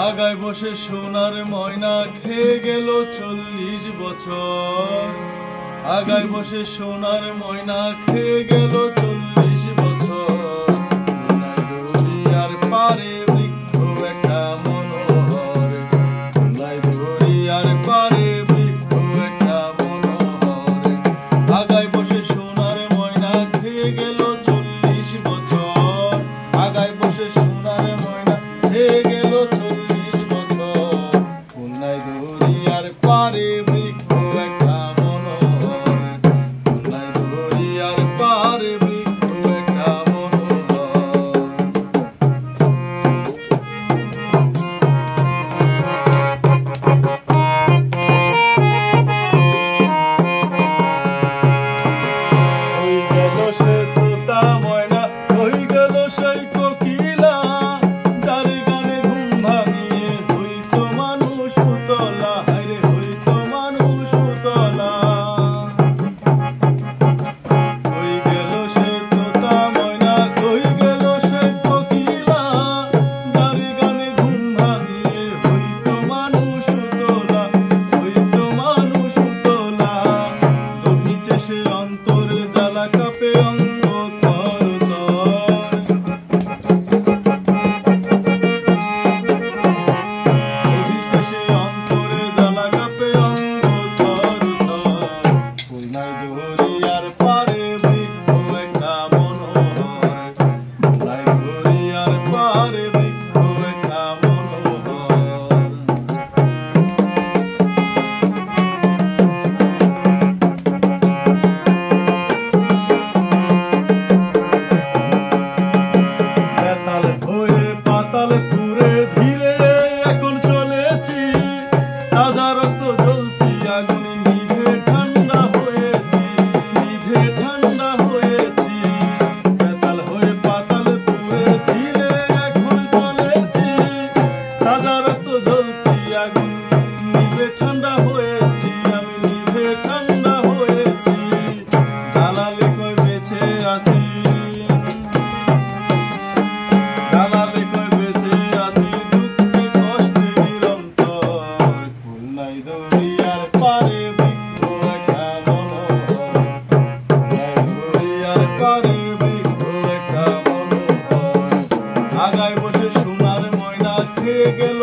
আগায় বসে সোনার ময়না খেয়ে গেল 40 বছর। আগায় বসে সোনার ময়না খেয়ে গেল 40 বছর। দরিয়ার পারে বৃক্ষ একটা মনোহর, দরিয়ার পারে বৃক্ষ একটা মনোহর। আগায় বসে সোনার ময়না খেয়ে গেল 40 বছর। আগায় বসে সোনার ময়না খেয়ে গেল 40 বছর। খুলনায় দরিয়ার পারে বৃক্ষ একটা মনোহর, খুলনায় দরিয়ার পারে বৃক্ষ একটা মনোহর। ওই গেল সে তোতা ময়না, ওই গেল সেই কোকিলা, যার গানে ঘুম ভাঙিয়ে হইতো মানুষ উতলা, হায়রে হইতো মানুষ উতলা। ওই গেল সে তোতা ময়না, ওই গেল সেই কোকিলা, যার গানে ঘুম ভাঙিয়ে হইতো মানুষ উতলা, হইতো মানুষ উতলা। দহিছে সে অন্তরে জ্বালা কাঁপে অঙ্গ থরথর। দহিছে সে অন্তরে জ্বালা কাঁপে অঙ্গ থরথর। খুলনায় দরিয়ার পারে বৃক্ষ একটা মনোহর, খুলনায় দরিয়ার পারে বৃক্ষ একটা মনোহর। বেতাল হয়ে পাতাল পুরে ধীরে এখন চলেছি, তাজা রক্ত জ্বলতি আগুন নিভে ঠান্ডা হয়েছি, নিভে ঠান্ডা হয়েছি। বেতাল হয়ে পাতাল পুরে ধীরে এখন চলেছি, তাজা রক্ত জ্বলতি আগুন নিভে ঠান্ডা হয়েছি, আমি নিভে ঠান্ডা হয়েছি। জালালে কই বেঁচে আছি, জালালে কই বেঁচে আছি, দুঃখে কষ্টে নিরন্তর। খুলনায় দরিয়ার পারে বৃক্ষ একটা মনোহর, খুলনায় দরিয়ার পারে বৃক্ষ একটা মনোহর। আগায় বসে সোনার ময়না খেয়ে গেল